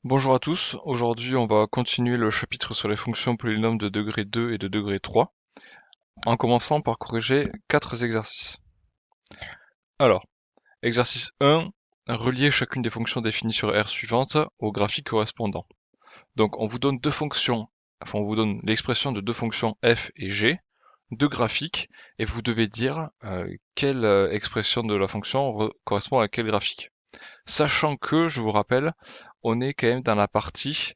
Bonjour à tous, aujourd'hui on va continuer le chapitre sur les fonctions polynômes de degré 2 et de degré 3, en commençant par corriger 4 exercices. Alors, exercice 1, relier chacune des fonctions définies sur R suivantes au graphique correspondant. Donc on vous donne deux fonctions, enfin on vous donne l'expression de deux fonctions f et g, deux graphiques, et vous devez dire quelle expression de la fonction correspond à quel graphique. Sachant que, je vous rappelle, on est quand même dans la partie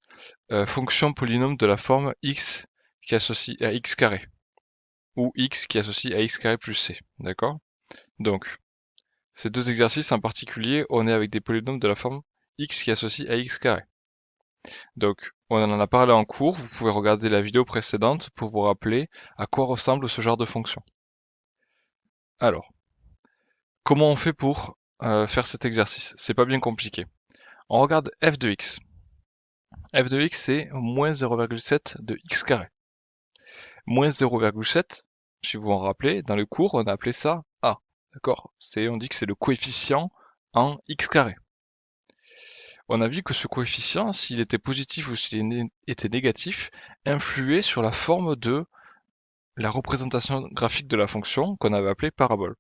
fonction polynôme de la forme x qui associe à x carré, ou x qui associe à x carré plus c, d'accord? Donc, ces deux exercices en particulier, on est avec des polynômes de la forme x qui associe à x carré. Donc, on en a parlé en cours, vous pouvez regarder la vidéo précédente pour vous rappeler à quoi ressemble ce genre de fonction. Alors, comment on fait pour faire cet exercice? C'est pas bien compliqué. On regarde f de x. F de x, c'est moins 0,7 de x carré. Moins 0,7, si vous vous en rappelez, dans le cours, on a appelé ça a. D'accord? On dit que c'est le coefficient en x carré. On a vu que ce coefficient, s'il était positif ou s'il était négatif, influait sur la forme de la représentation graphique de la fonction qu'on avait appelée parabole.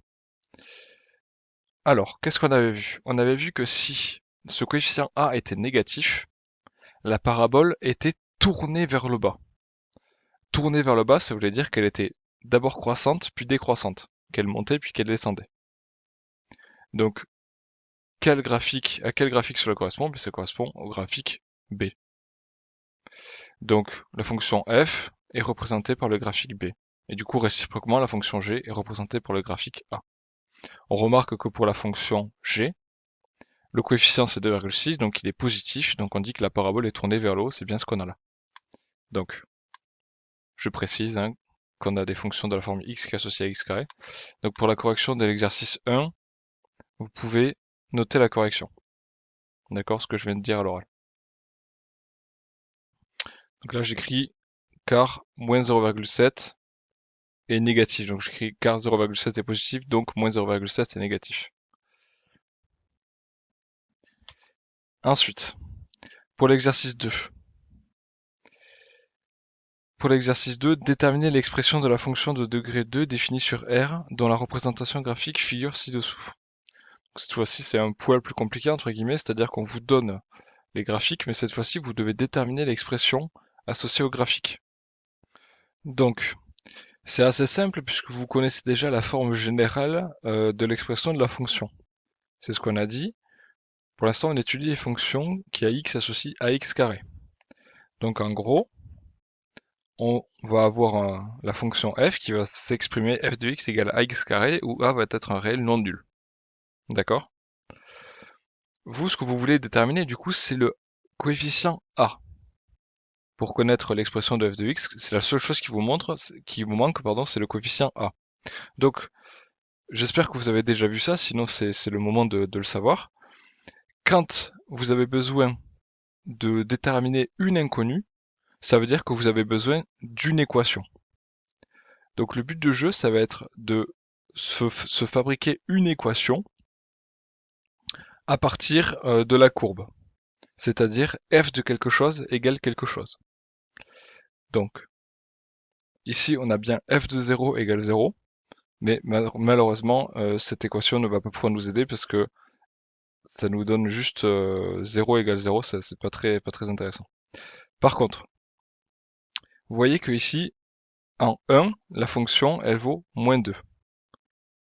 Alors, qu'est-ce qu'on avait vu? On avait vu que si ce coefficient a était négatif, la parabole était tournée vers le bas. Tournée vers le bas, ça voulait dire qu'elle était d'abord croissante, puis décroissante, qu'elle montait, puis qu'elle descendait. Donc, à quel graphique cela correspond? Ça correspond au graphique B. Donc, la fonction f est représentée par le graphique B. Et du coup, réciproquement, la fonction g est représentée par le graphique A. On remarque que pour la fonction g, le coefficient c'est 2,6, donc il est positif, donc on dit que la parabole est tournée vers le haut, c'est bien ce qu'on a là. Donc, je précise qu'on a des fonctions de la forme x qui est associée à x carré. Donc pour la correction de l'exercice 1, vous pouvez noter la correction. D'accord, ce que je viens de dire à l'oral. Donc là, j'écris car moins 0,7 est négatif. Donc j'écris car 0,7 est positif, donc moins 0,7 est négatif. Ensuite, pour l'exercice 2. Pour l'exercice 2, déterminer l'expression de la fonction de degré 2 définie sur R, dont la représentation graphique figure ci-dessous. Cette fois-ci, c'est un poil plus compliqué, entre guillemets, c'est-à-dire qu'on vous donne les graphiques, mais cette fois-ci, vous devez déterminer l'expression associée au graphique. Donc, c'est assez simple puisque vous connaissez déjà la forme générale de l'expression de la fonction. C'est ce qu'on a dit. Pour l'instant, on étudie les fonctions qui a x associe à x carré. Donc en gros, on va avoir la fonction f qui va s'exprimer f de x égale à x carré où a va être un réel non nul. D'accord? Vous, ce que vous voulez déterminer, du coup, c'est le coefficient a. Pour connaître l'expression de f de x, c'est la seule chose qui vous manque, pardon, c'est le coefficient a. Donc, j'espère que vous avez déjà vu ça, sinon c'est le moment de le savoir. Quand vous avez besoin de déterminer une inconnue, ça veut dire que vous avez besoin d'une équation. Donc le but du jeu, ça va être de se fabriquer une équation à partir de la courbe. C'est-à-dire f de quelque chose égale quelque chose. Donc, ici on a bien f de 0 égale 0, mais malheureusement, cette équation ne va pas pouvoir nous aider parce que ça nous donne juste 0 égale 0, ça c'est pas très intéressant. Par contre, vous voyez que ici, en 1, la fonction, elle vaut moins 2.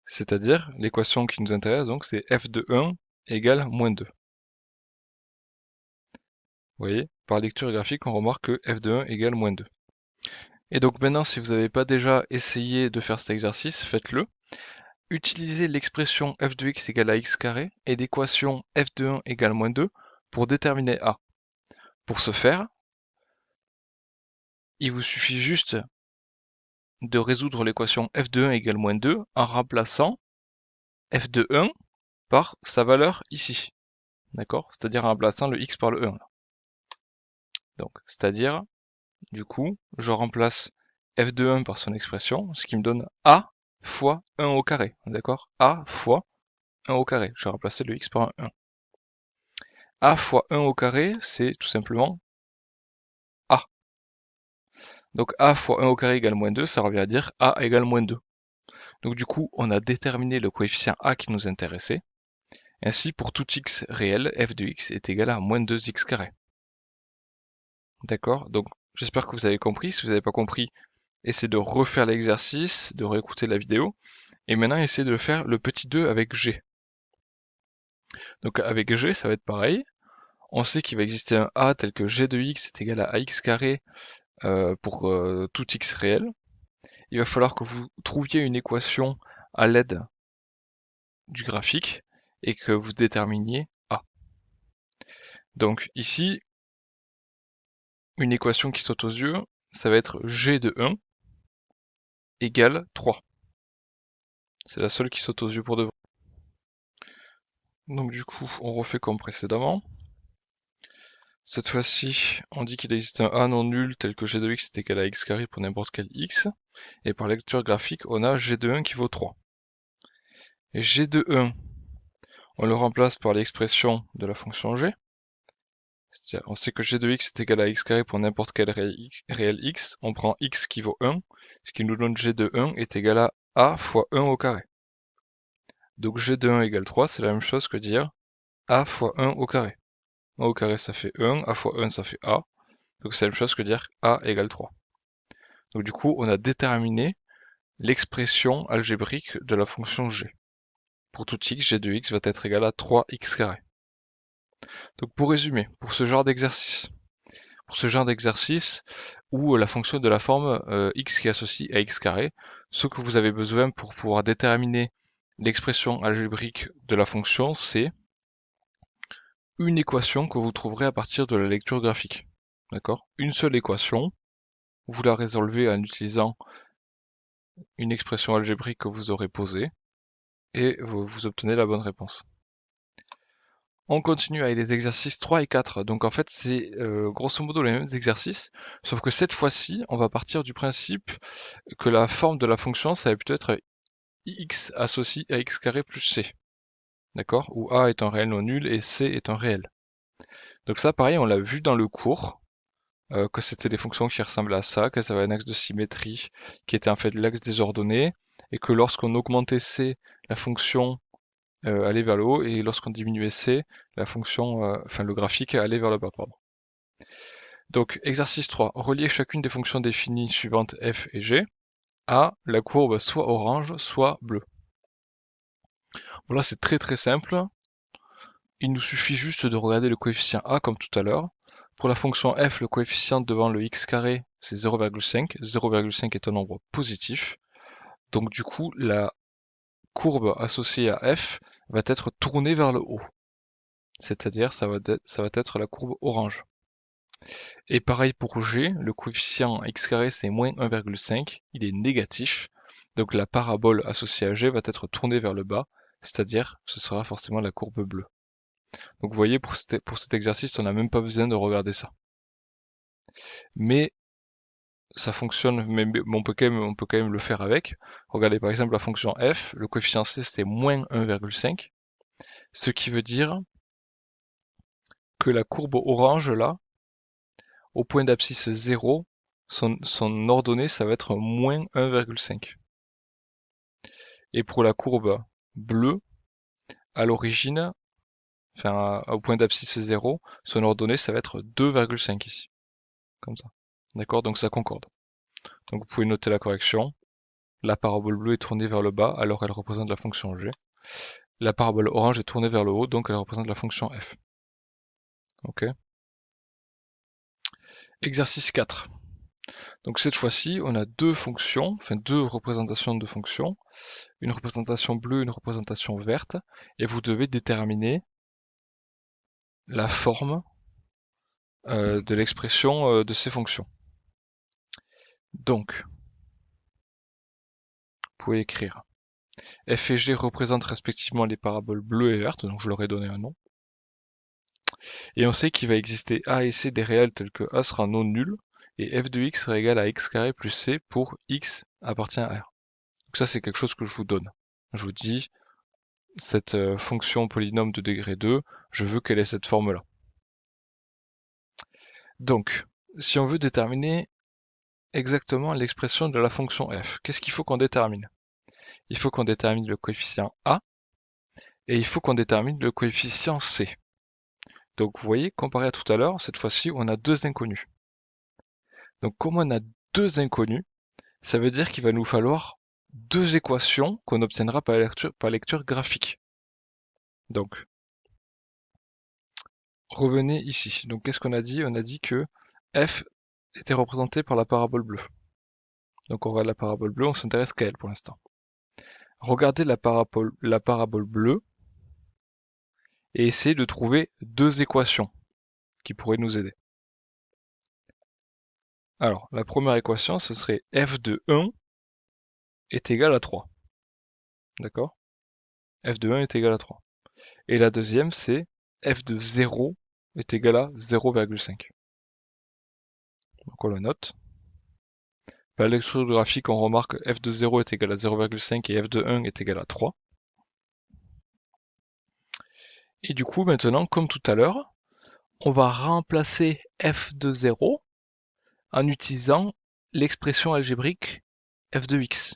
C'est-à-dire, l'équation qui nous intéresse, donc, c'est f de 1 égale moins 2. Vous voyez, par lecture graphique, on remarque que f de 1 égale moins 2. Et donc maintenant, si vous n'avez pas déjà essayé de faire cet exercice, faites-le. Utilisez l'expression f de x égale à x carré et l'équation f de 1 égale moins 2 pour déterminer a. Pour ce faire, il vous suffit juste de résoudre l'équation f de 1 égale moins 2 en remplaçant f de 1 par sa valeur ici. D'accord? C'est-à-dire en remplaçant le x par le 1. Donc, c'est-à-dire, du coup, je remplace f de 1 par son expression, ce qui me donne a fois 1 au carré. D'accord? A fois 1 au carré. Je vais remplacer le x par un 1. a fois 1 au carré, c'est tout simplement a. Donc a fois 1 au carré égale moins 2, ça revient à dire a égale moins 2. Donc du coup, on a déterminé le coefficient a qui nous intéressait. Ainsi, pour tout x réel, f de x est égal à moins 2x carré. D'accord? Donc j'espère que vous avez compris. Si vous n'avez pas compris, essayez de refaire l'exercice, de réécouter la vidéo. Et maintenant, essayez de faire le petit 2 avec g. Donc avec g, ça va être pareil. On sait qu'il va exister un a tel que g de x est égal à ax carré pour tout x réel. Il va falloir que vous trouviez une équation à l'aide du graphique et que vous déterminiez a. Donc ici, une équation qui saute aux yeux, ça va être g de 1 égale 3. C'est la seule qui saute aux yeux pour de vrai. Donc du coup, on refait comme précédemment. Cette fois-ci, on dit qu'il existe un a non nul tel que g de x est égal à x carré pour n'importe quel x. Et par lecture graphique, on a g de 1 qui vaut 3. Et g de 1, on le remplace par l'expression de la fonction g. C'est-à-dire, on sait que g de x est égal à x carré pour n'importe quel réel x. On prend x qui vaut 1, ce qui nous donne g de 1 est égal à a fois 1 au carré. Donc g de 1 égale 3, c'est la même chose que dire a fois 1 au carré. 1 au carré ça fait 1, a fois 1 ça fait a. Donc c'est la même chose que dire a égale 3. Donc du coup, on a déterminé l'expression algébrique de la fonction g. Pour tout x, g de x va être égal à 3x carré. Donc pour résumer, pour ce genre d'exercice, où la fonction de la forme x qui est associée à x carré, ce que vous avez besoin pour pouvoir déterminer l'expression algébrique de la fonction, c'est une équation que vous trouverez à partir de la lecture graphique. D'accord? Une seule équation, vous la résolvez en utilisant une expression algébrique que vous aurez posée, et vous obtenez la bonne réponse. On continue avec les exercices 3 et 4. Donc en fait, c'est grosso modo les mêmes exercices, sauf que cette fois-ci, on va partir du principe que la forme de la fonction, ça va plutôt être x associé à x carré plus c. D'accord? Où a est un réel non nul et c est un réel. Donc ça, pareil, on l'a vu dans le cours, que c'était des fonctions qui ressemblaient à ça, qu'elles avaient un axe de symétrie qui était en fait l'axe des ordonnées, et que lorsqu'on augmentait c, la fonction allait vers le haut, et lorsqu'on diminuait c, la fonction, le graphique allait vers le bas, pardon. Donc, exercice 3. Relier chacune des fonctions définies suivantes f et g à la courbe soit orange, soit bleue. Bon là, c'est très très simple. Il nous suffit juste de regarder le coefficient a comme tout à l'heure. Pour la fonction f, le coefficient devant le x carré, c'est 0,5. 0,5 est un nombre positif. Donc du coup, la courbe associée à f va être tournée vers le haut. C'est-à-dire, ça va être la courbe orange. Et pareil pour g, le coefficient x carré c'est moins 1,5, il est négatif. Donc la parabole associée à g va être tournée vers le bas, c'est-à-dire ce sera forcément la courbe bleue. Donc vous voyez, pour cet exercice, on n'a même pas besoin de regarder ça. Mais ça fonctionne, mais on peut quand même le faire avec. Regardez par exemple la fonction f, le coefficient c c'est moins 1,5, ce qui veut dire que la courbe orange là, au point d'abscisse 0, son ordonnée ça va être moins 1,5. Et pour la courbe bleue, à l'origine, au point d'abscisse 0, son ordonnée ça va être 2,5 ici. Comme ça. D'accord? Donc ça concorde. Donc vous pouvez noter la correction. La parabole bleue est tournée vers le bas, alors elle représente la fonction g. La parabole orange est tournée vers le haut, donc elle représente la fonction f. Ok? Exercice 4. Donc cette fois-ci, on a deux fonctions, deux représentations de fonctions, une représentation bleue, une représentation verte, et vous devez déterminer la forme de l'expression de ces fonctions. Donc, vous pouvez écrire f et g représentent respectivement les paraboles bleues et vertes, donc je leur ai donné un nom. Et on sait qu'il va exister a et c des réels tels que a sera non nul, et f de x sera égal à x carré plus c pour x appartient à R. Donc ça c'est quelque chose que je vous donne. Je vous dis, cette fonction polynôme de degré 2, je veux qu'elle ait cette forme-là. Donc, si on veut déterminer exactement l'expression de la fonction f, qu'est-ce qu'il faut qu'on détermine? Il faut qu'on détermine le coefficient a et il faut qu'on détermine le coefficient c. Donc vous voyez, comparé à tout à l'heure, cette fois-ci on a deux inconnus. Donc comme on a deux inconnus, ça veut dire qu'il va nous falloir deux équations qu'on obtiendra par lecture graphique. Donc, revenez ici. Donc qu'est-ce qu'on a dit? On a dit que f était représenté par la parabole bleue. Donc on regarde la parabole bleue, on s'intéresse qu'à elle pour l'instant. Regardez la parabole bleue et essayez de trouver deux équations qui pourraient nous aider. Alors, la première équation, ce serait f de 1 est égal à 3. D'accord? F de 1 est égal à 3. Et la deuxième, c'est f de 0 est égal à 0,5. Donc on le note. Par lecture graphique, on remarque que f de 0 est égal à 0,5 et f de 1 est égal à 3. Et du coup, maintenant, comme tout à l'heure, on va remplacer f de 0 en utilisant l'expression algébrique f de x.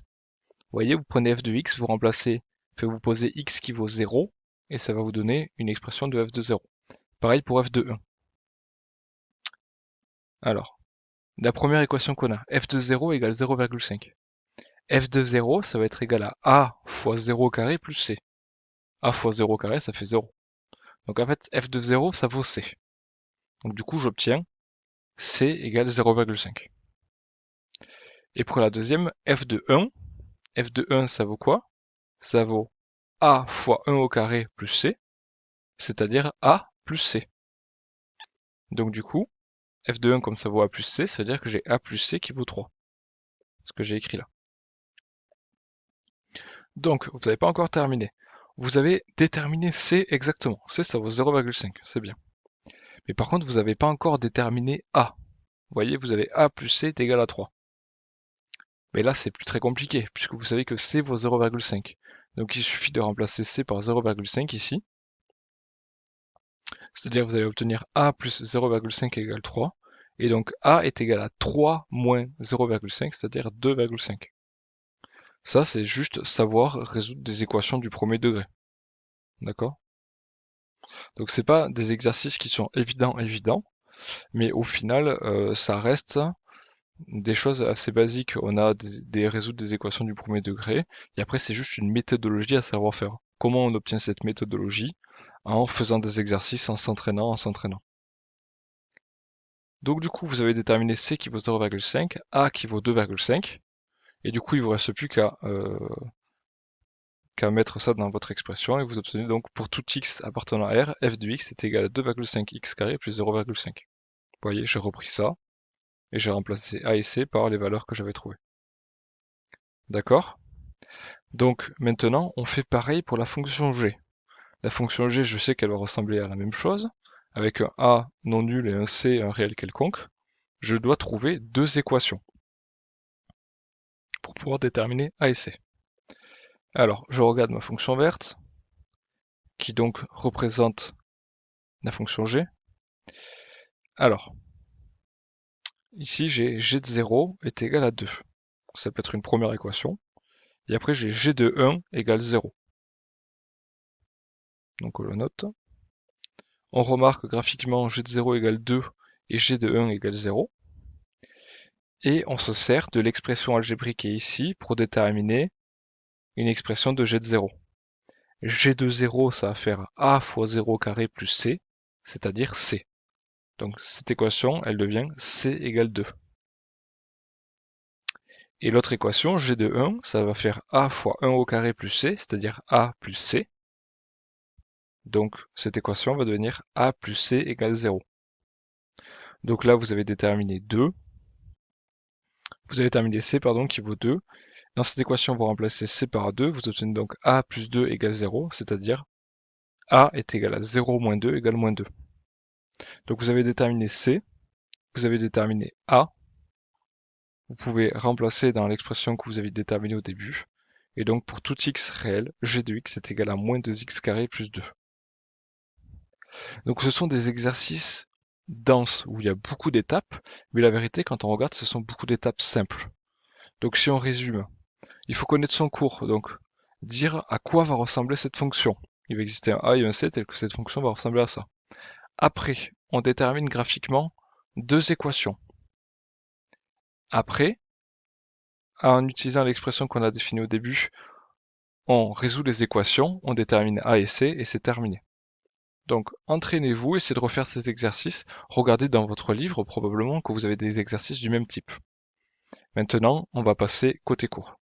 Vous voyez, vous prenez f de x, vous remplacez, vous posez x qui vaut 0, et ça va vous donner une expression de f de 0. Pareil pour f de 1. Alors, la première équation qu'on a, f de 0 égale 0,5. F de 0, ça va être égal à a fois 0 carré plus c. A fois 0 carré, ça fait 0. Donc en fait, f de 0, ça vaut c. Donc du coup, j'obtiens c égale 0,5. Et pour la deuxième, f de 1, ça vaut quoi? Ça vaut a fois 1 au carré plus c, c'est-à-dire a plus c. Donc du coup, f de 1 comme ça vaut a plus c, ça veut dire que j'ai a plus c qui vaut 3. Ce que j'ai écrit là. Donc, vous n'avez pas encore terminé. Vous avez déterminé c exactement. C, ça vaut 0,5, c'est bien. Mais par contre, vous n'avez pas encore déterminé a. Vous voyez, vous avez a plus c est égal à 3. Mais là, c'est plus très compliqué, puisque vous savez que c vaut 0,5. Donc il suffit de remplacer c par 0,5 ici. C'est-à-dire que vous allez obtenir a plus 0,5 égale 3. Et donc a est égal à 3 moins 0,5, c'est-à-dire 2,5. Ça, c'est juste savoir résoudre des équations du premier degré. D'accord? Donc c'est pas des exercices qui sont évidents, mais au final, ça reste des choses assez basiques. On a résoudre des équations du premier degré, et après c'est juste une méthodologie à savoir faire. Comment on obtient cette méthodologie? En faisant des exercices, en s'entraînant. Donc du coup, vous avez déterminé C qui vaut 0,5, A qui vaut 2,5, et du coup, il vous reste plus qu'à mettre ça dans votre expression, et vous obtenez donc pour tout x appartenant à R, f de x est égal à 2,5 x carré plus 0,5. Vous voyez, j'ai repris ça, et j'ai remplacé A et C par les valeurs que j'avais trouvées. D'accord? Donc maintenant, on fait pareil pour la fonction g. La fonction g, je sais qu'elle va ressembler à la même chose, avec un a non nul et un c, un réel quelconque. Je dois trouver deux équations pour pouvoir déterminer a et c. Alors, je regarde ma fonction verte, qui donc représente la fonction g. Alors, ici j'ai g de 0 est égal à 2. Ça peut être une première équation. Et après j'ai g de 1 égale 0. Donc on le note. On remarque graphiquement g de 0 égale 2 et g de 1 égale 0. Et on se sert de l'expression algébrique qui est ici pour déterminer une expression de g de 0. G de 0, ça va faire a fois 0 carré plus c, c'est-à-dire c. Donc cette équation, elle devient c égale 2. Et l'autre équation, g de 1, ça va faire a fois 1 au carré plus c, c'est-à-dire a plus c. Donc cette équation va devenir a plus c égale 0. Donc là, vous avez déterminé 2. Vous avez déterminé c, pardon, qui vaut 2. Dans cette équation, vous remplacez c par 2, vous obtenez donc a plus 2 égale 0, c'est-à-dire a est égal à 0 moins 2 égale moins 2. Donc vous avez déterminé c, vous avez déterminé a, vous pouvez remplacer dans l'expression que vous avez déterminée au début, et donc pour tout x réel, g de x est égal à moins 2x carré plus 2. Donc ce sont des exercices dense où il y a beaucoup d'étapes, mais la vérité, quand on regarde, ce sont beaucoup d'étapes simples. Donc si on résume, il faut connaître son cours, donc dire à quoi va ressembler cette fonction. Il va exister un A et un C tel que cette fonction va ressembler à ça. Après, on détermine graphiquement deux équations. Après, en utilisant l'expression qu'on a définie au début, on résout les équations, on détermine A et C et c'est terminé. Donc entraînez-vous, essayez de refaire ces exercices. Regardez dans votre livre probablement que vous avez des exercices du même type. Maintenant, on va passer côté cours.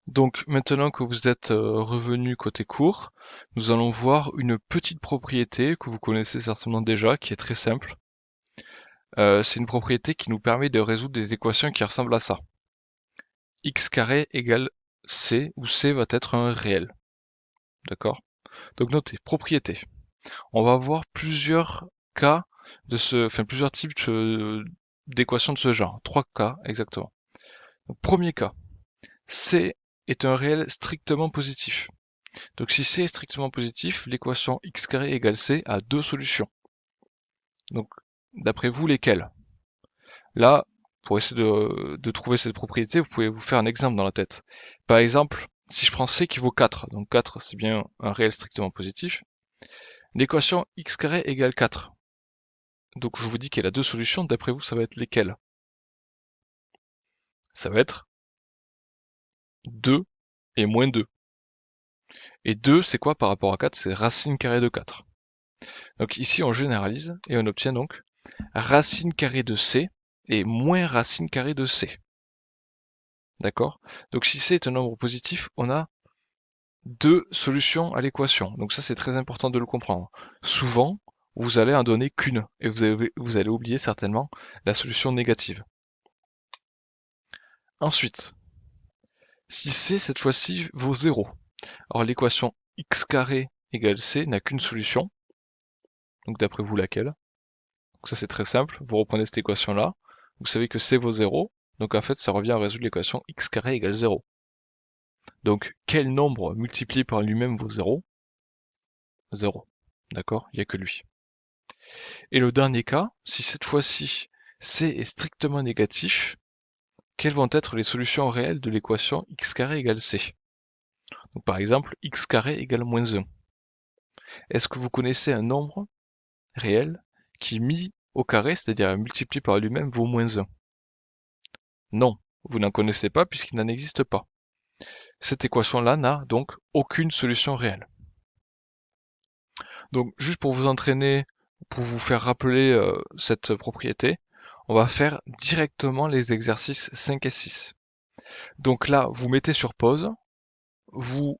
Donc maintenant que vous êtes revenu côté cours, nous allons voir une petite propriété que vous connaissez certainement déjà, qui est très simple. C'est une propriété qui nous permet de résoudre des équations qui ressemblent à ça. X carré égale C, où C va être un réel. D'accord? Donc notez, propriété. On va voir plusieurs cas plusieurs types d'équations de ce genre. 3 cas exactement. Donc, premier cas, C est un réel strictement positif. Donc si C est strictement positif, l'équation x carré égale C a deux solutions. Donc d'après vous, lesquelles? Là, pour essayer de trouver cette propriété, vous pouvez vous faire un exemple dans la tête. Par exemple, si je prends C qui vaut 4, donc 4 c'est bien un réel strictement positif, l'équation x carré égale 4. Donc je vous dis qu'elle a deux solutions, d'après vous, ça va être lesquelles? Ça va être 2 et moins 2. Et 2, c'est quoi par rapport à 4? C'est racine carrée de 4. Donc ici, on généralise et on obtient donc racine carrée de C et moins racine carrée de C. D'accord? Donc si C est un nombre positif, on a deux solutions à l'équation. Donc ça, c'est très important de le comprendre. Souvent, vous allez en donner qu'une et vous allez oublier certainement la solution négative. Ensuite, si C cette fois-ci vaut 0, alors l'équation x carré égale C n'a qu'une solution. Donc d'après vous, laquelle? Donc ça, c'est très simple. Vous reprenez cette équation-là. Vous savez que C vaut 0. Donc en fait, ça revient à résoudre l'équation x carré égale 0. Donc quel nombre multiplié par lui-même vaut 0? 0. D'accord? Il n'y a que lui. Et le dernier cas, si cette fois-ci C est strictement négatif, quelles vont être les solutions réelles de l'équation x carré égale C? Donc par exemple, x carré égale moins 1. Est-ce que vous connaissez un nombre réel qui mis au carré, c'est-à-dire multiplié par lui-même, vaut moins 1? Non, vous n'en connaissez pas puisqu'il n'en existe pas. Cette équation-là n'a donc aucune solution réelle. Donc juste pour vous entraîner, pour vous faire rappeler cette propriété, on va faire directement les exercices 5 et 6. Donc là, vous mettez sur pause, vous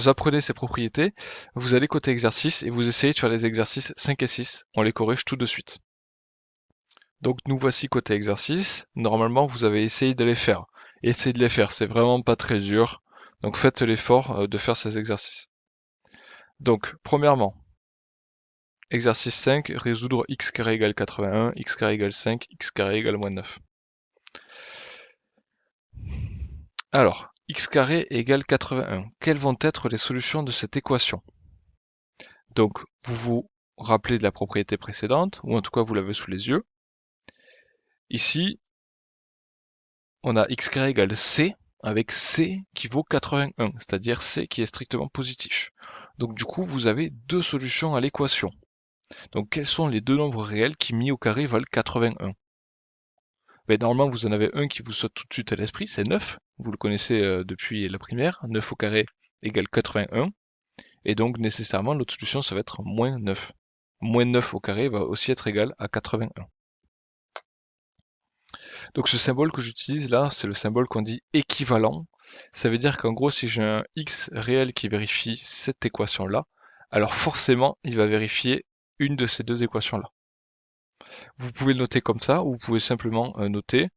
apprenez ces propriétés, vous allez côté exercice et vous essayez de faire les exercices 5 et 6. On les corrige tout de suite. Donc nous voici côté exercice. Normalement, vous avez essayé de les faire. Essayez de les faire, c'est vraiment pas très dur. Donc faites l'effort de faire ces exercices. Donc, premièrement, exercice 5, résoudre x carré égale 81, x carré égale 5, x carré égale moins 9. Alors, x carré égale 81. Quelles vont être les solutions de cette équation? Donc, vous vous rappelez de la propriété précédente, ou en tout cas vous l'avez sous les yeux. Ici, on a x carré égale c, avec c qui vaut 81, c'est-à-dire c qui est strictement positif. Donc du coup, vous avez deux solutions à l'équation. Donc quels sont les deux nombres réels qui mis au carré valent 81? Ben, normalement, vous en avez un qui vous saute tout de suite à l'esprit, c'est 9. Vous le connaissez depuis la primaire. 9 au carré égale 81. Et donc nécessairement, l'autre solution, ça va être moins 9. Moins 9 au carré va aussi être égal à 81. Donc ce symbole que j'utilise là, c'est le symbole qu'on dit équivalent. Ça veut dire qu'en gros, si j'ai un x réel qui vérifie cette équation-là, alors forcément, il va vérifier une de ces deux équations-là. Vous pouvez le noter comme ça, ou vous pouvez simplement noter,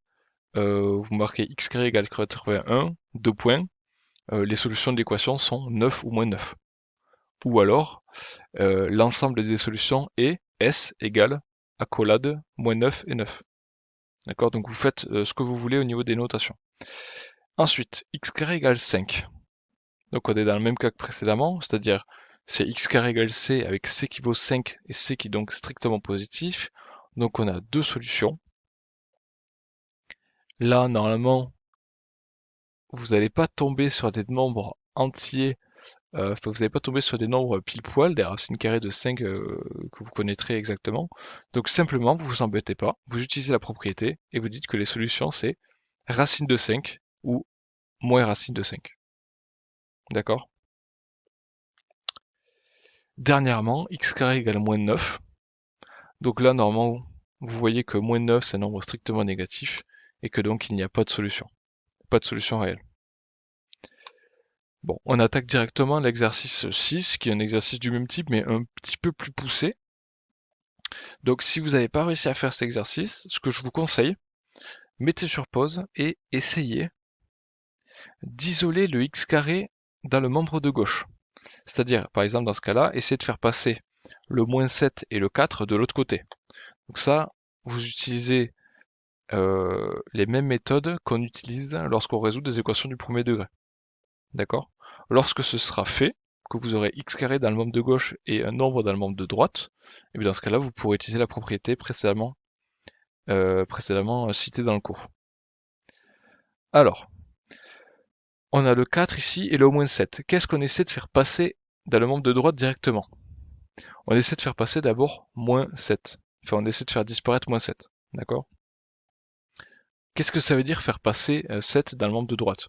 vous marquez x carré égale 81, deux points, les solutions de l'équation sont 9 ou moins 9. Ou alors, l'ensemble des solutions est S égale accolade moins 9 et 9. D'accord? Donc vous faites ce que vous voulez au niveau des notations. Ensuite, x carré égale 5. Donc on est dans le même cas que précédemment, c'est-à-dire c'est x carré égale c avec c qui vaut 5 et c qui est donc strictement positif. Donc on a deux solutions. Là, normalement, vous n'allez pas tomber sur des nombres entiers, vous n'allez pas tomber sur des nombres pile poil, des racines carrées de 5 que vous connaîtrez exactement. Donc simplement, vous vous embêtez pas, vous utilisez la propriété et vous dites que les solutions c'est racine de 5 ou moins racine de 5. D'accord? Dernièrement, x carré égale moins 9. Donc là, normalement, vous voyez que moins 9 c'est un nombre strictement négatif et que donc il n'y a pas de solution. Pas de solution réelle. Bon, on attaque directement l'exercice 6, qui est un exercice du même type, mais un petit peu plus poussé. Donc si vous n'avez pas réussi à faire cet exercice, ce que je vous conseille, mettez sur pause et essayez d'isoler le x carré dans le membre de gauche. C'est-à-dire, par exemple, dans ce cas-là, essayez de faire passer le moins 7 et le 4 de l'autre côté. Donc ça, vous utilisez les mêmes méthodes qu'on utilise lorsqu'on résout des équations du premier degré. D'accord? Lorsque ce sera fait, que vous aurez x carré dans le membre de gauche et un nombre dans le membre de droite, et bien dans ce cas-là, vous pourrez utiliser la propriété précédemment citée dans le cours. Alors, on a le 4 ici et le moins 7. Qu'est-ce qu'on essaie de faire passer dans le membre de droite directement? On essaie de faire passer d'abord moins 7. Enfin, on essaie de faire disparaître moins 7. D'accord? Qu'est-ce que ça veut dire faire passer 7 dans le membre de droite?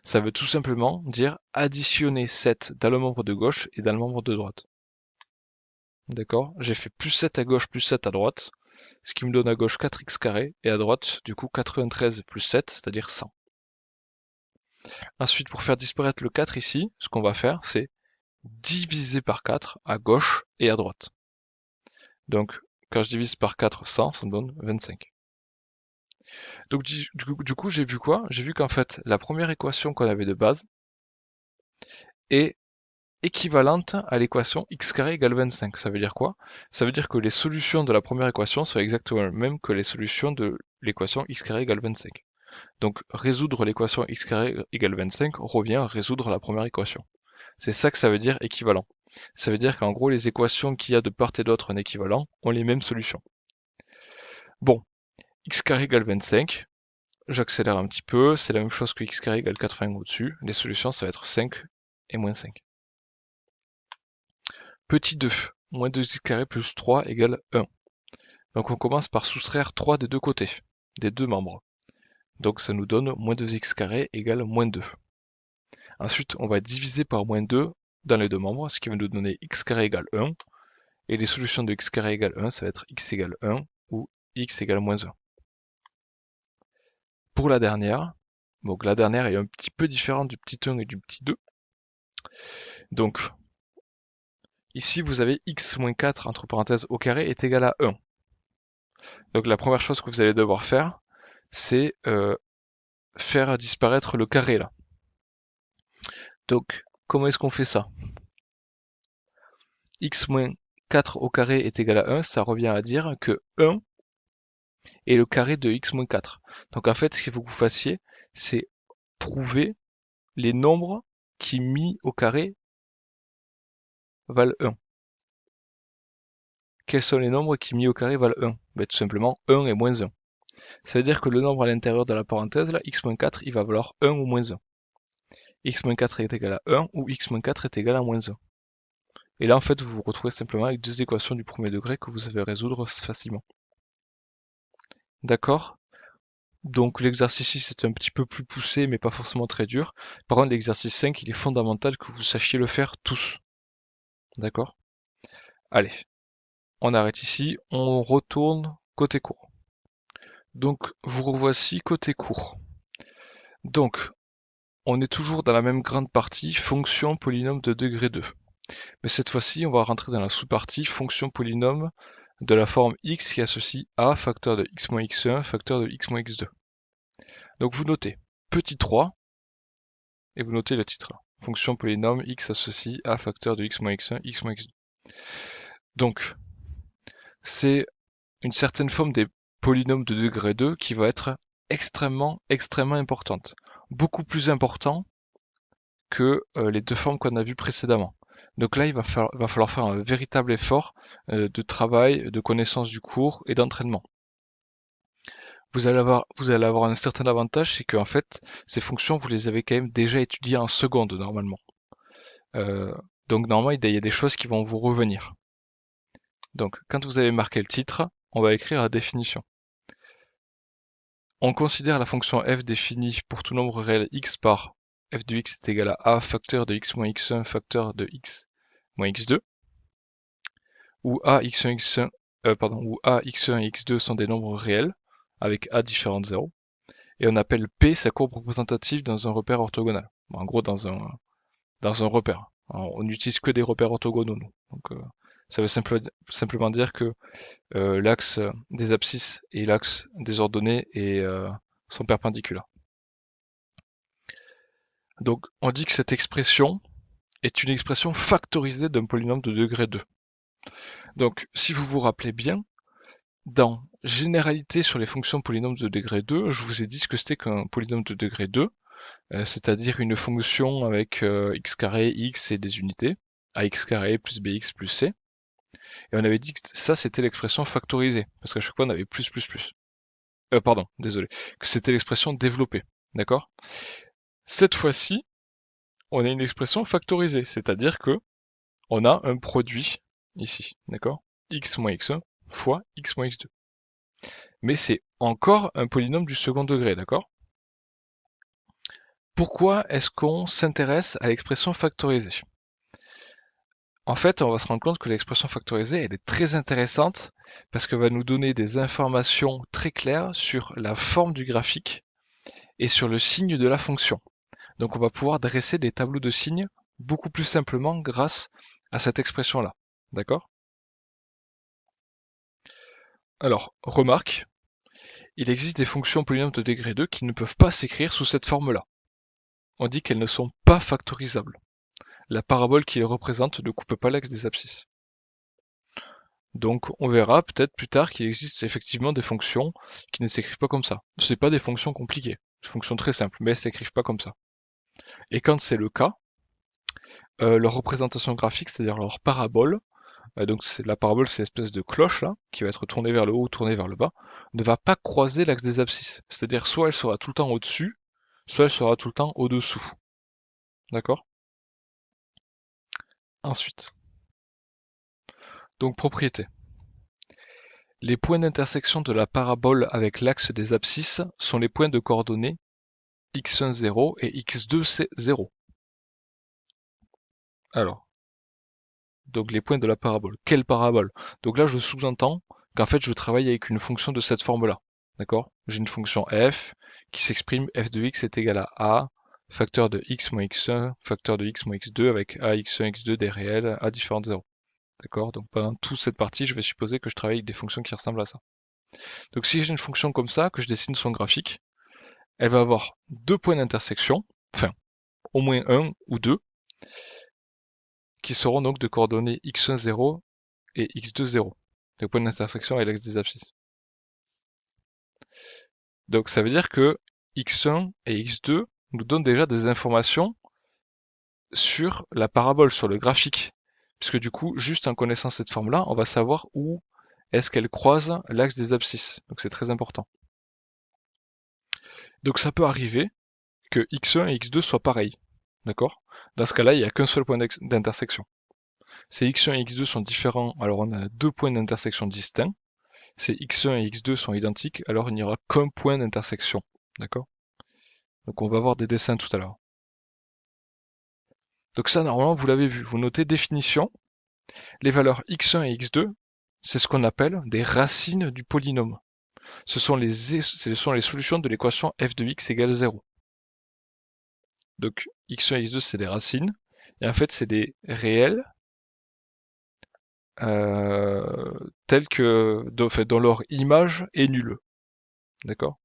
Ça veut tout simplement dire additionner 7 dans le membre de gauche et dans le membre de droite. D'accord? J'ai fait plus 7 à gauche, plus 7 à droite, ce qui me donne à gauche 4x carré, et à droite, du coup, 93 plus 7, c'est-à-dire 100. Ensuite, pour faire disparaître le 4 ici, ce qu'on va faire, c'est diviser par 4 à gauche et à droite. Donc, quand je divise par 4, 100, ça me donne 25. Donc, du coup, j'ai vu quoi? J'ai vu qu'en fait, la première équation qu'on avait de base est équivalente à l'équation x carré égale 25. Ça veut dire quoi? Ça veut dire que les solutions de la première équation sont exactement les mêmes que les solutions de l'équation x carré égale 25. Donc résoudre l'équation x carré égale 25 revient à résoudre la première équation. C'est ça que ça veut dire équivalent. Ça veut dire qu'en gros les équations qu'il y a de part et d'autre en équivalent ont les mêmes solutions. Bon, x carré égale 25, j'accélère un petit peu, c'est la même chose que x carré égale 80 au-dessus. Les solutions ça va être 5 et moins 5. Petit 2, moins 2x carré plus 3 égale 1. Donc on commence par soustraire 3 des deux côtés, des deux membres. Donc ça nous donne moins 2x carré égale moins 2. Ensuite, on va diviser par moins 2 dans les deux membres, ce qui va nous donner x carré égale 1. Et les solutions de x carré égale 1, ça va être x égale 1 ou x égale moins 1. Pour la dernière, donc la dernière est un petit peu différente du petit 1 et du petit 2. Donc, ici vous avez x moins 4 entre parenthèses au carré est égal à 1. Donc la première chose que vous allez devoir faire, c'est faire disparaître le carré là. Donc, comment est-ce qu'on fait ça? X moins 4 au carré est égal à 1, ça revient à dire que 1 est le carré de x moins 4. Donc en fait, ce qu'il faut que vous fassiez, c'est trouver les nombres qui mis au carré valent 1. Quels sont les nombres qui mis au carré valent 1? Ben, tout simplement 1 et moins 1. Ça veut dire que le nombre à l'intérieur de la parenthèse, là, x moins 4, il va valoir 1 ou moins 1. X moins 4 est égal à 1 ou x moins 4 est égal à moins 1. Et là, en fait, vous vous retrouvez simplement avec deux équations du premier degré que vous savez résoudre facilement. D'accord? Donc l'exercice 6 est un petit peu plus poussé, mais pas forcément très dur. Par contre, l'exercice 5, il est fondamental que vous sachiez le faire tous. D'accord? Allez, on arrête ici, on retourne côté cours. Donc, vous revoici côté cours. Donc, on est toujours dans la même grande partie, fonction polynôme de degré 2. Mais cette fois-ci, on va rentrer dans la sous-partie fonction polynôme de la forme x qui associe a, facteur de x moins x1, facteur de x moins x2. Donc vous notez petit 3, et vous notez le titre là. Fonction polynôme x associe a, facteur de x moins x1, x moins x2. Donc, c'est une certaine forme des polynômes de degré 2 qui va être extrêmement importante. Beaucoup plus important que les deux formes qu'on a vues précédemment. Donc là, va falloir faire un véritable effort de travail, de connaissance du cours et d'entraînement. Vous allez avoir un certain avantage, c'est qu'en fait, ces fonctions, vous les avez quand même déjà étudiées en seconde normalement. Euh, donc normalement, il y a des choses qui vont vous revenir. Donc quand vous avez marqué le titre, on va écrire la définition. On considère la fonction f définie pour tout nombre réel x par f de x est égal à a facteur de x moins x1 facteur de x moins x2, où a, x1, x1, où a, x1 et x2 sont des nombres réels, avec a différent de 0, et on appelle P sa courbe représentative dans un repère orthogonal. Bon, en gros, dans un repère. Alors, on n'utilise que des repères orthogonaux, nous. Donc, ça veut simplement dire que l'axe des abscisses et l'axe des ordonnées sont perpendiculaires. Donc, on dit que cette expression est une expression factorisée d'un polynôme de degré 2. Donc, si vous vous rappelez bien, dans généralité sur les fonctions polynômes de degré 2, je vous ai dit ce que c'était qu'un polynôme de degré 2, c'est-à-dire une fonction avec x carré, x et des unités, ax carré plus bx plus c. Et on avait dit que ça c'était l'expression factorisée, parce qu'à chaque fois on avait plus plus plus. Pardon, désolé, que c'était l'expression développée, d'accord? Cette fois-ci, on a une expression factorisée, c'est-à-dire que on a un produit ici, d'accord? X moins x1 fois x moins x2. Mais c'est encore un polynôme du second degré, d'accord? Pourquoi est-ce qu'on s'intéresse à l'expression factorisée? En fait, on va se rendre compte que l'expression factorisée, elle est très intéressante parce qu'elle va nous donner des informations très claires sur la forme du graphique et sur le signe de la fonction. Donc on va pouvoir dresser des tableaux de signes beaucoup plus simplement grâce à cette expression-là. D'accord? Alors, remarque, il existe des fonctions polynômes de degré 2 qui ne peuvent pas s'écrire sous cette forme-là. On dit qu'elles ne sont pas factorisables. La parabole qui les représente ne coupe pas l'axe des abscisses. Donc on verra peut-être plus tard qu'il existe effectivement des fonctions qui ne s'écrivent pas comme ça. C'est pas des fonctions compliquées, des fonctions très simples, mais elles s'écrivent pas comme ça. Et quand c'est le cas, leur représentation graphique, c'est-à-dire leur parabole, donc la parabole c'est l'espèce de cloche là, qui va être tournée vers le haut ou tournée vers le bas, ne va pas croiser l'axe des abscisses. C'est-à-dire soit elle sera tout le temps au-dessus, soit elle sera tout le temps au-dessous. D'accord? Ensuite, donc propriété. Les points d'intersection de la parabole avec l'axe des abscisses sont les points de coordonnées x1 0 et x2 0. Alors, donc les points de la parabole. Quelle parabole? Donc là, je sous-entends qu'en fait, je travaille avec une fonction de cette forme-là. D'accord? J'ai une fonction f qui s'exprime f de x est égal à a, facteur de x moins x1, facteur de x moins x2 avec a, x1, x2 des réels, a différent de 0. D'accord? Donc pendant toute cette partie, je vais supposer que je travaille avec des fonctions qui ressemblent à ça. Donc si j'ai une fonction comme ça, que je dessine son graphique, elle va avoir deux points d'intersection, enfin au moins un ou deux, qui seront donc de coordonnées x1 0 et x2 0. Le point d'intersection est l'axe des abscisses. Donc ça veut dire que x1 et x2 nous donnent déjà des informations sur la parabole, sur le graphique. Puisque du coup, juste en connaissant cette forme-là, on va savoir où est-ce qu'elle croise l'axe des abscisses. Donc c'est très important. Donc ça peut arriver que x1 et x2 soient pareils. D'accord? Dans ce cas-là, il n'y a qu'un seul point d'intersection. Si x1 et x2 sont différents, alors on a deux points d'intersection distincts. Si x1 et x2 sont identiques, alors il n'y aura qu'un point d'intersection. D'accord? Donc on va voir des dessins tout à l'heure. Donc ça, normalement, vous l'avez vu. Vous notez définition. Les valeurs x1 et x2, c'est ce qu'on appelle des racines du polynôme. Ce sont les solutions de l'équation f de x égale 0. Donc x1 et x2, c'est des racines. Et en fait, c'est des réels tels que dont leur image est nulle. D'accord?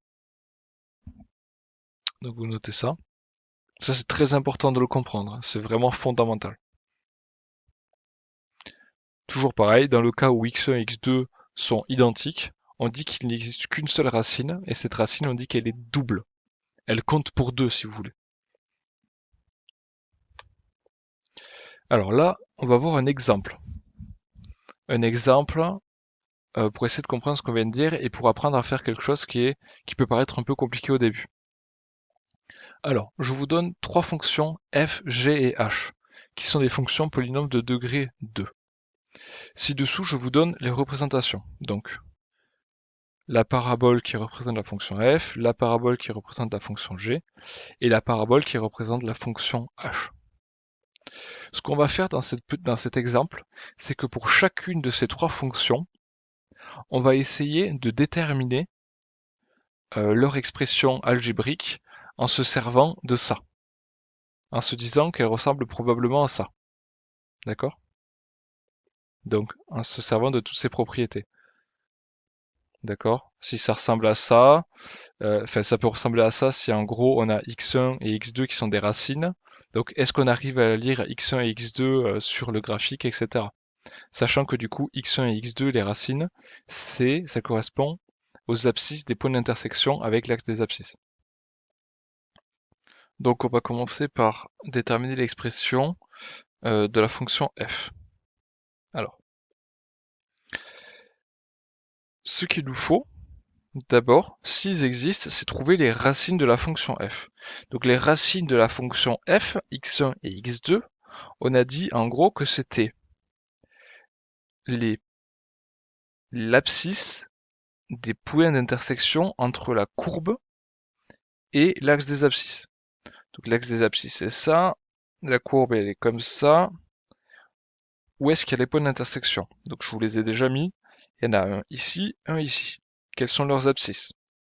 Donc vous notez ça. Ça, c'est très important de le comprendre. Hein. C'est vraiment fondamental. Toujours pareil, dans le cas où x1 et x2 sont identiques, on dit qu'il n'existe qu'une seule racine, et cette racine, on dit qu'elle est double. Elle compte pour deux, si vous voulez. Alors là, on va voir un exemple. Un exemple pour essayer de comprendre ce qu'on vient de dire et pour apprendre à faire quelque chose qui peut paraître un peu compliqué au début. Alors, je vous donne trois fonctions f, g et h, qui sont des fonctions polynômes de degré 2. Ci-dessous, je vous donne les représentations. Donc, la parabole qui représente la fonction f, la parabole qui représente la fonction g, et la parabole qui représente la fonction h. Ce qu'on va faire dans cet exemple, c'est que pour chacune de ces trois fonctions, on va essayer de déterminer leur expression algébrique en se servant de ça, en se disant qu'elle ressemble probablement à ça. D'accord? Donc, en se servant de toutes ces propriétés. D'accord? Si ça ressemble à ça, ça peut ressembler à ça si en gros on a x1 et x2 qui sont des racines. Donc, est-ce qu'on arrive à lire x1 et x2 sur le graphique, etc. Sachant que du coup, x1 et x2, les racines, ça correspond aux abscisses des points d'intersection avec l'axe des abscisses. Donc, on va commencer par déterminer l'expression de la fonction f. Alors, ce qu'il nous faut, d'abord, s'ils existent, c'est trouver les racines de la fonction f. Donc les racines de la fonction f, x1 et x2, on a dit en gros que c'était l'abscisse des points d'intersection entre la courbe et l'axe des abscisses. Donc l'axe des abscisses c'est ça, la courbe elle est comme ça. Où est-ce qu'il y a les points d'intersection? Donc je vous les ai déjà mis. Il y en a un ici, un ici. Quelles sont leurs abscisses?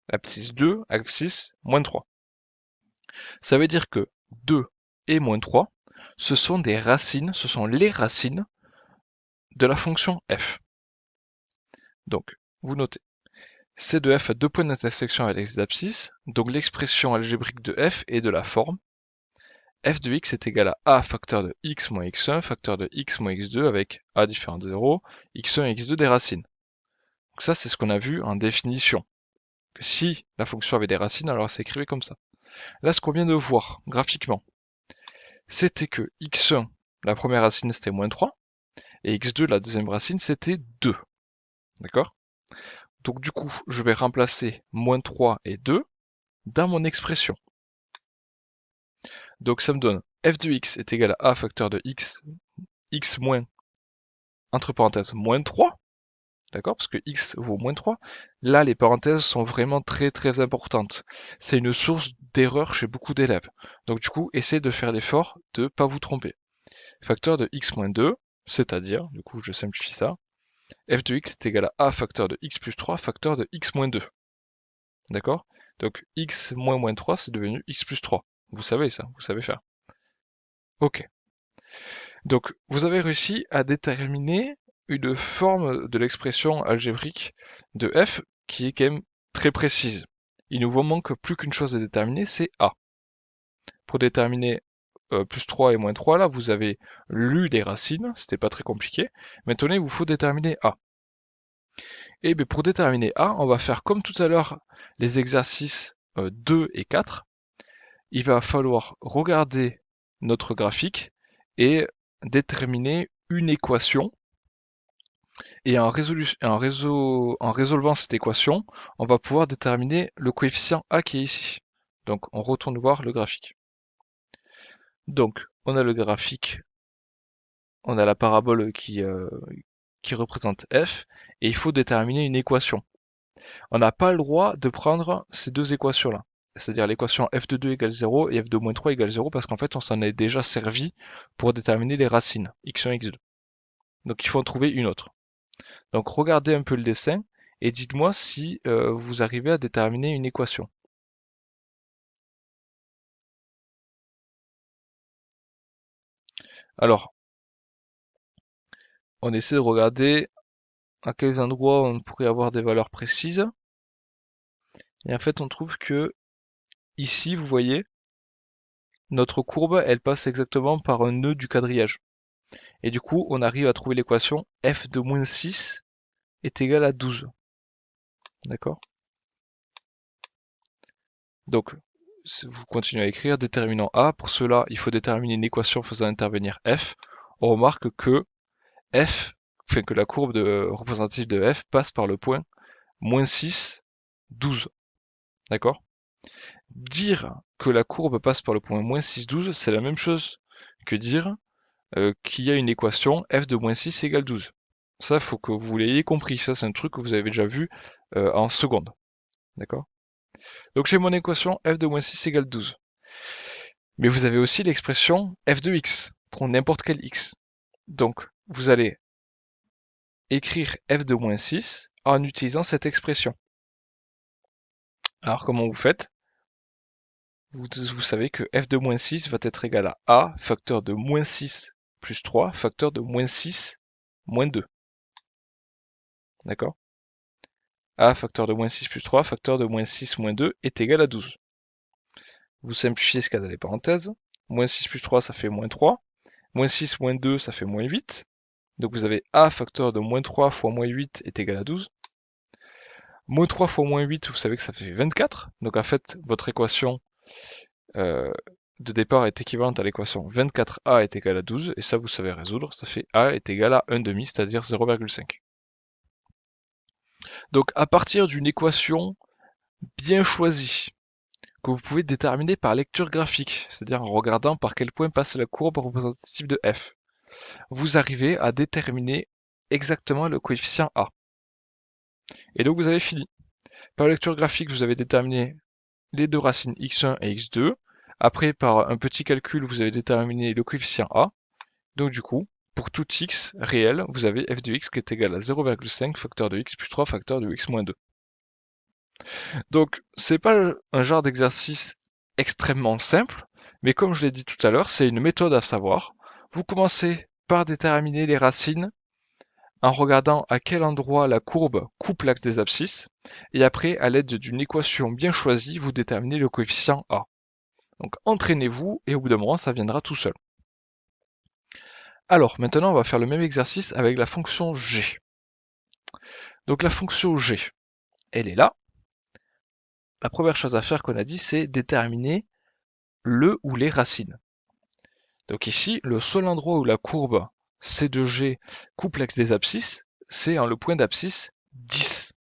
Abscisse 2, abscisse moins 3. Ça veut dire que 2 et moins 3, ce sont des racines, ce sont les racines de la fonction f. Donc, vous notez, c de f a deux points d'intersection avec les abscisses, donc l'expression algébrique de f est de la forme f de x est égal à a facteur de x moins x1, facteur de x moins x2 avec a différent de 0, x1 et x2 des racines. Donc ça, c'est ce qu'on a vu en définition. Que si la fonction avait des racines, alors elle s'écrivait comme ça. Là, ce qu'on vient de voir graphiquement, c'était que x1, la première racine, c'était moins 3, et x2, la deuxième racine, c'était 2. D'accord? Donc du coup, je vais remplacer moins 3 et 2 dans mon expression. Donc ça me donne f de x est égal à a facteur de x, x moins, entre parenthèses, moins 3. D'accord? Parce que x vaut moins 3. Là, les parenthèses sont vraiment très très importantes. C'est une source d'erreur chez beaucoup d'élèves. Donc du coup, essayez de faire l'effort de ne pas vous tromper. Facteur de x moins 2, c'est-à-dire, du coup je simplifie ça, f de x est égal à a facteur de x plus 3 facteur de x moins 2. D'accord? Donc x moins moins 3, c'est devenu x plus 3. Vous savez ça, vous savez faire. Ok. Donc vous avez réussi à déterminer une forme de l'expression algébrique de f qui est quand même très précise. Il ne vous manque plus qu'une chose à déterminer, c'est a. Pour déterminer plus 3 et moins 3, là, vous avez lu les racines, c'était pas très compliqué. Maintenant, il vous faut déterminer a. Et bien, pour déterminer a, on va faire comme tout à l'heure les exercices 2 et 4. Il va falloir regarder notre graphique et déterminer une équation. Et en résolvant cette équation, on va pouvoir déterminer le coefficient a qui est ici. Donc, on retourne voir le graphique. Donc, on a le graphique, on a la parabole qui représente f, et il faut déterminer une équation. On n'a pas le droit de prendre ces deux équations-là. C'est-à-dire l'équation f de 2 égale 0 et f de moins 3 égale 0 parce qu'en fait on s'en est déjà servi pour déterminer les racines, x1 et x2. Donc il faut en trouver une autre. Donc regardez un peu le dessin et dites-moi si vous arrivez à déterminer une équation. Alors, on essaie de regarder à quels endroits on pourrait avoir des valeurs précises. Et en fait on trouve que ici, vous voyez, notre courbe, elle passe exactement par un nœud du quadrillage. Et du coup, on arrive à trouver l'équation f de moins 6 est égal à 12. D'accord? Donc, vous continuez à écrire déterminant A. Pour cela, il faut déterminer une équation faisant intervenir f. on remarque que f, enfin que la courbe représentative de f passe par le point moins 6, 12. D'accord? Dire que la courbe passe par le point moins 6, 12, c'est la même chose que dire qu'il y a une équation f de moins 6 égale 12. Ça, faut que vous l'ayez compris. Ça, c'est un truc que vous avez déjà vu en seconde. D'accord? Donc j'ai mon équation f de moins 6 égale 12. Mais vous avez aussi l'expression f de x pour n'importe quel x. Donc vous allez écrire f de moins 6 en utilisant cette expression. Alors comment vous faites? Vous savez que f de moins 6 va être égal à a facteur de moins 6 plus 3 facteur de moins 6 moins 2. D'accord? A facteur de moins 6 plus 3 facteur de moins 6 moins 2 est égal à 12. Vous simplifiez ce cas dans les parenthèses. Moins 6 plus 3, ça fait moins 3. Moins 6 moins 2, ça fait moins 8. Donc vous avez A facteur de moins 3 fois moins 8 est égal à 12. Moins 3 fois moins 8, vous savez que ça fait 24. Donc en fait, votre équation de départ est équivalente à l'équation 24A est égal à 12. Et ça, vous savez résoudre. Ça fait A est égal à 1,5, c'est-à-dire 0,5. Donc à partir d'une équation bien choisie, que vous pouvez déterminer par lecture graphique, c'est-à-dire en regardant par quel point passe la courbe représentative de f, vous arrivez à déterminer exactement le coefficient A. Et donc vous avez fini. Par lecture graphique, vous avez déterminé les deux racines x1 et x2. Après, par un petit calcul, vous avez déterminé le coefficient A. Donc du coup, pour tout x réel, vous avez f de x qui est égal à 0,5 facteur de x plus 3 facteur de x moins 2. Donc, c'est pas un genre d'exercice extrêmement simple, mais comme je l'ai dit tout à l'heure, c'est une méthode à savoir. Vous commencez par déterminer les racines en regardant à quel endroit la courbe coupe l'axe des abscisses, et après, à l'aide d'une équation bien choisie, vous déterminez le coefficient A. Donc entraînez-vous, et au bout d'un moment, ça viendra tout seul. Alors, maintenant, on va faire le même exercice avec la fonction g. Donc la fonction g, elle est là. La première chose à faire qu'on a dit, c'est déterminer le ou les racines. Donc ici, le seul endroit où la courbe C de G coupe l'axe des abscisses, c'est en le point d'abscisse 10.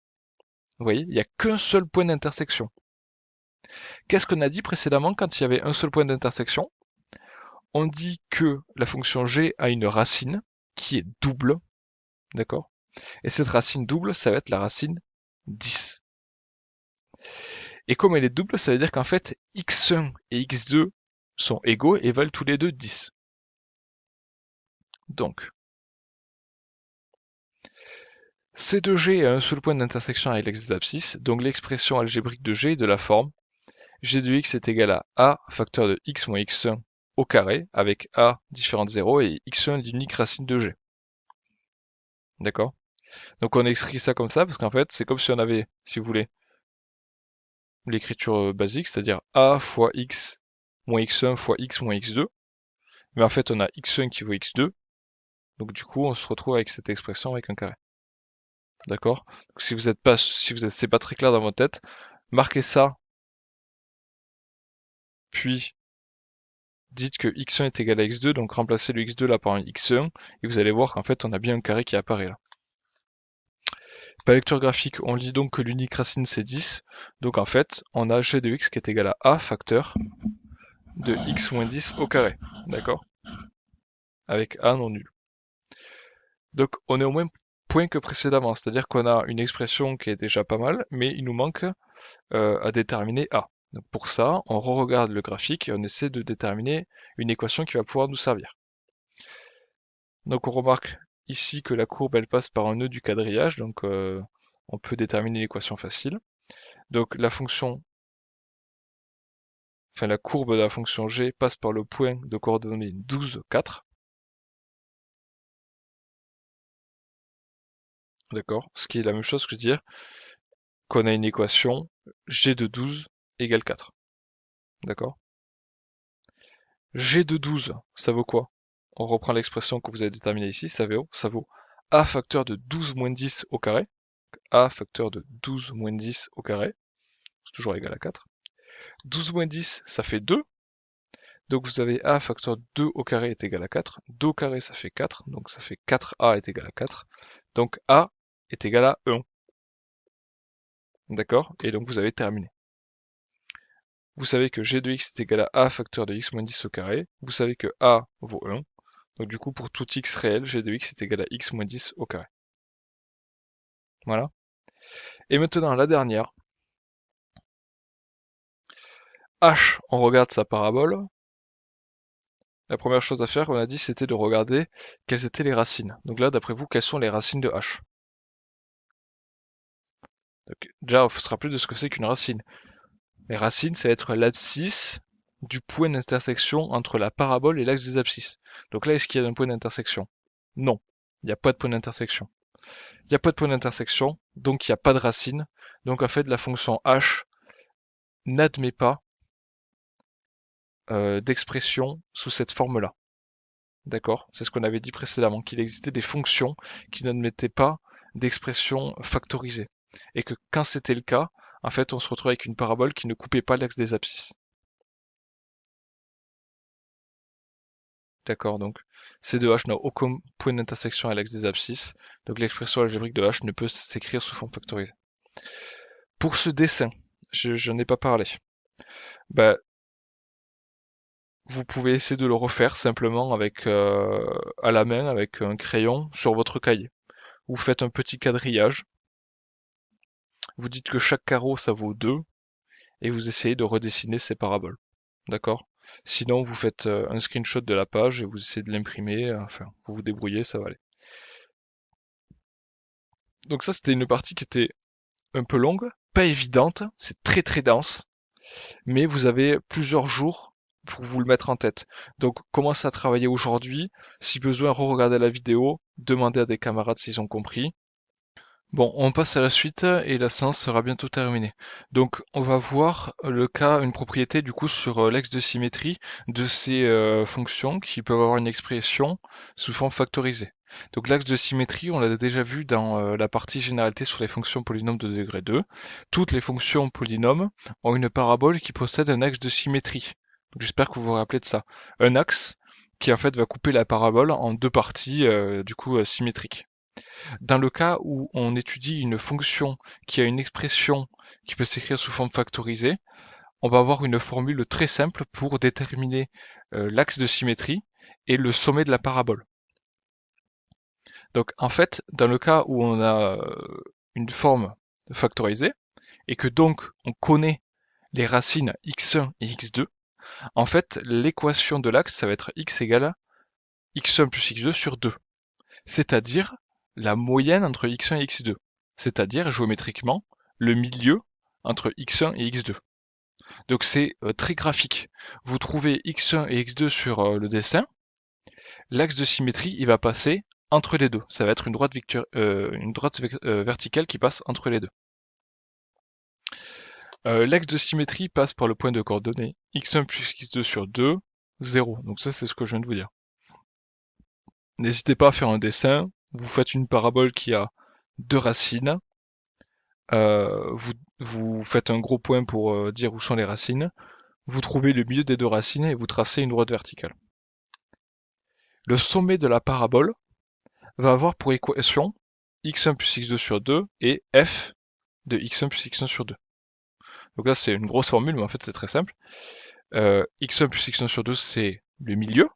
Vous voyez, il n'y a qu'un seul point d'intersection. Qu'est-ce qu'on a dit précédemment quand il y avait un seul point d'intersection? On dit que la fonction G a une racine qui est double, d'accord? Et cette racine double, ça va être la racine 10. Et comme elle est double, ça veut dire qu'en fait, x1 et x2 sont égaux et valent tous les deux 10. Donc, C de G a un seul point d'intersection avec l'axe des abscisses, donc l'expression algébrique de G est de la forme G de x est égal à A facteur de x moins x1 au carré, avec A différent de 0 et x1 l'unique racine de G. D'accord? Donc on écrit ça comme ça, parce qu'en fait, c'est comme si on avait, si vous voulez, l'écriture basique, c'est-à-dire A fois x moins x1 fois x moins x2. Mais en fait, on a x1 qui vaut x2. Donc du coup, on se retrouve avec cette expression avec un carré. D'accord? Si vous êtes pas, c'est pas très clair dans votre tête, marquez ça, puis dites que x1 est égal à x2, donc remplacez le x2 là par un x1, et vous allez voir qu'en fait, on a bien un carré qui apparaît là. Par lecture graphique, on lit donc que l'unique racine c'est 10, donc en fait, on a g de x qui est égal à a facteur de x moins 10 au carré, d'accord? Avec a non nul. Donc on est au même point que précédemment, c'est-à-dire qu'on a une expression qui est déjà pas mal, mais il nous manque à déterminer a. Donc pour ça, on re-regarde le graphique et on essaie de déterminer une équation qui va pouvoir nous servir. Donc on remarque ici que la courbe elle passe par un nœud du quadrillage, donc on peut déterminer l'équation facile. Donc la courbe de la fonction g passe par le point de coordonnées 12, 4. D'accord? Ce qui est la même chose que de dire qu'on a une équation g de 12 égale 4. D'accord? G de 12, ça vaut quoi? On reprend l'expression que vous avez déterminée ici, ça vaut a facteur de 12 moins 10 au carré. A facteur de 12 moins 10 au carré, c'est toujours égal à 4. 12 moins 10, ça fait 2. Donc vous avez a facteur 2 au carré est égal à 4. 2 au carré ça fait 4, donc ça fait 4a est égal à 4. Donc a est égal à 1. D'accord? Et donc vous avez terminé. Vous savez que g de x est égal à a facteur de x moins 10 au carré. Vous savez que a vaut 1. Donc du coup, pour tout x réel, g de x est égal à x moins 10 au carré. Voilà. Et maintenant, la dernière. H, on regarde sa parabole. La première chose à faire, on a dit, c'était de regarder quelles étaient les racines. Donc là, d'après vous, quelles sont les racines de H? Donc, déjà, il faut se rappeler de ce que c'est qu'une racine. Les racines, ça va être l'abscisse du point d'intersection entre la parabole et l'axe des abscisses. Donc là, est-ce qu'il y a un point d'intersection? Non, il n'y a pas de point d'intersection. Il n'y a pas de point d'intersection, donc il n'y a pas de racine. Donc en fait, la fonction h n'admet pas d'expression sous cette forme-là. D'accord? C'est ce qu'on avait dit précédemment, qu'il existait des fonctions qui n'admettaient pas d'expression factorisée. Et que quand c'était le cas, en fait, on se retrouvait avec une parabole qui ne coupait pas l'axe des abscisses. D'accord, donc C de h n'a aucun point d'intersection à l'axe des abscisses, donc l'expression algébrique de h ne peut s'écrire sous forme factorisée. Pour ce dessin, je n'ai pas parlé. Bah, vous pouvez essayer de le refaire simplement avec à la main, avec un crayon sur votre cahier. Vous faites un petit quadrillage, vous dites que chaque carreau ça vaut 2, et vous essayez de redessiner ces paraboles. D'accord? Sinon, vous faites un screenshot de la page et vous essayez de l'imprimer, enfin, vous vous débrouillez, ça va aller. Donc ça, c'était une partie qui était un peu longue, pas évidente, c'est très très dense, mais vous avez plusieurs jours pour vous le mettre en tête. Donc commencez à travailler aujourd'hui, si besoin, re-regardez la vidéo, demandez à des camarades s'ils ont compris. Bon, on passe à la suite et la séance sera bientôt terminée. Donc on va voir le cas, une propriété du coup sur l'axe de symétrie de ces fonctions qui peuvent avoir une expression sous forme factorisée. Donc l'axe de symétrie, on l'a déjà vu dans la partie généralité sur les fonctions polynômes de degré 2. Toutes les fonctions polynômes ont une parabole qui possède un axe de symétrie. Donc j'espère que vous vous rappelez de ça. Un axe qui en fait va couper la parabole en deux parties du coup symétriques. Dans le cas où on étudie une fonction qui a une expression qui peut s'écrire sous forme factorisée, on va avoir une formule très simple pour déterminer l'axe de symétrie et le sommet de la parabole. Donc en fait, dans le cas où on a une forme factorisée et que donc on connaît les racines x1 et x2, en fait l'équation de l'axe ça va être x égale à x1 plus x2 sur 2, c'est-à-dire la moyenne entre x1 et x2, c'est-à-dire géométriquement le milieu entre x1 et x2. Donc c'est très graphique. Vous trouvez x1 et x2 sur le dessin, l'axe de symétrie il va passer entre les deux. Ça va être une droite, verticale qui passe entre les deux. L'axe de symétrie passe par le point de coordonnées x1 plus x2 sur 2, 0. Donc ça c'est ce que je viens de vous dire. N'hésitez pas à faire un dessin. Vous faites une parabole qui a deux racines. Vous faites un gros point pour dire où sont les racines. Vous trouvez le milieu des deux racines et vous tracez une droite verticale. Le sommet de la parabole va avoir pour équation x1 plus x2 sur 2 et f de x1 plus x1 sur 2. Donc là c'est une grosse formule, mais en fait c'est très simple. x1 plus x1 sur 2 c'est le milieu.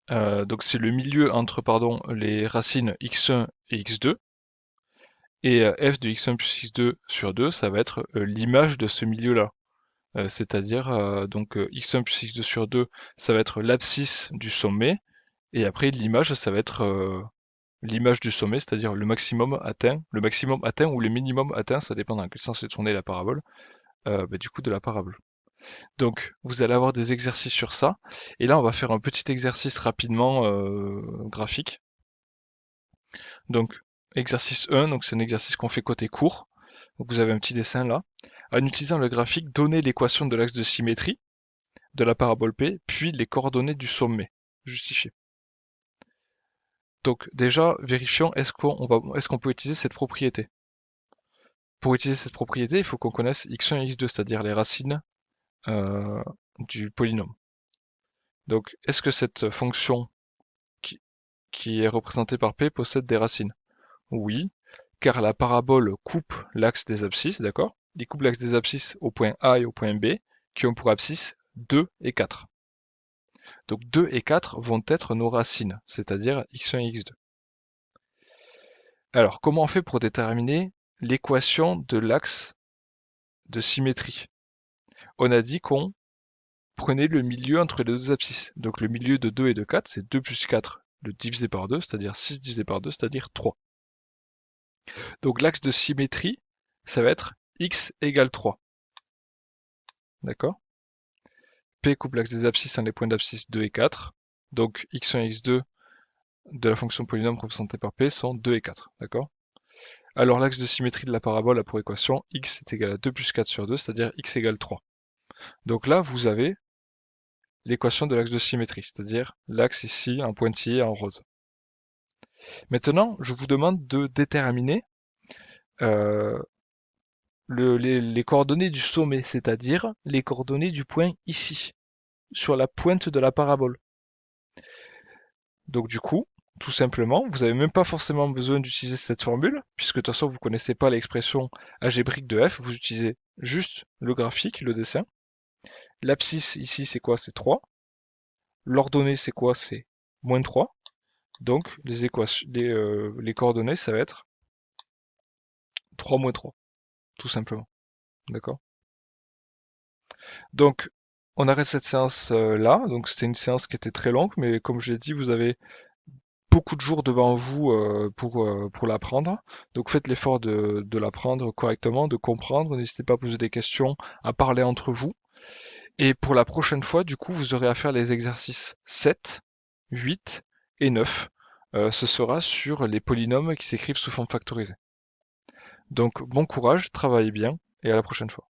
Donc c'est le milieu entre les racines x1 et x2. Et f de x1 plus x2 sur 2, ça va être l'image de ce milieu-là. C'est-à-dire, donc x1 plus x2 sur 2, ça va être l'abscisse du sommet. Et après, l'image, ça va être l'image du sommet, c'est-à-dire le maximum atteint ou le minimum atteint, ça dépend dans quel sens est tournée la parabole, du coup de la parabole. Donc vous allez avoir des exercices sur ça, et là on va faire un petit exercice rapidement graphique. Donc exercice 1, donc c'est un exercice qu'on fait côté cours, donc vous avez un petit dessin là. En utilisant le graphique, donnez l'équation de l'axe de symétrie de la parabole P, puis les coordonnées du sommet, justifiées. Donc déjà, vérifions est-ce qu'on peut utiliser cette propriété. Pour utiliser cette propriété, il faut qu'on connaisse x1 et x2, c'est-à-dire les racines du polynôme. Donc, est-ce que cette fonction qui, qui est représentée par P possède des racines? Oui, car la parabole coupe l'axe des abscisses, d'accord? Il coupe l'axe des abscisses au point A et au point B, qui ont pour abscisses 2 et 4. Donc 2 et 4 vont être nos racines, c'est-à-dire x1 et x2. Alors, comment on fait pour déterminer l'équation de l'axe de symétrie? On a dit qu'on prenait le milieu entre les deux abscisses. Donc le milieu de 2 et de 4, c'est 2 plus 4, le divisé par 2, c'est-à-dire 6 divisé par 2, c'est-à-dire 3. Donc l'axe de symétrie, ça va être x égale 3. D'accord? P coupe l'axe des abscisses les points d'abscisse 2 et 4. Donc x1 et x2 de la fonction polynôme représentée par P sont 2 et 4. D'accord? Alors l'axe de symétrie de la parabole a pour équation x est égal à 2 plus 4 sur 2, c'est-à-dire x égale 3. Donc là, vous avez l'équation de l'axe de symétrie, c'est-à-dire l'axe ici en pointillé en rose. Maintenant, je vous demande de déterminer euh, les coordonnées du sommet, c'est-à-dire les coordonnées du point ici, sur la pointe de la parabole. Donc du coup, tout simplement, vous n'avez même pas forcément besoin d'utiliser cette formule, puisque de toute façon vous ne connaissez pas l'expression algébrique de f, vous utilisez juste le graphique, le dessin. L'abscisse ici c'est quoi? C'est 3. L'ordonnée c'est quoi? C'est moins 3. Donc les coordonnées ça va être 3 moins 3, tout simplement. D'accord? Donc on arrête cette séance là, donc c'était une séance qui était très longue, mais comme je l'ai dit, vous avez beaucoup de jours devant vous pour l'apprendre. Donc faites l'effort de l'apprendre correctement, de comprendre. N'hésitez pas à poser des questions, à parler entre vous. Et pour la prochaine fois, du coup, vous aurez à faire les exercices 7, 8 et 9. Ce sera sur les polynômes qui s'écrivent sous forme factorisée. Donc bon courage, travaillez bien et à la prochaine fois.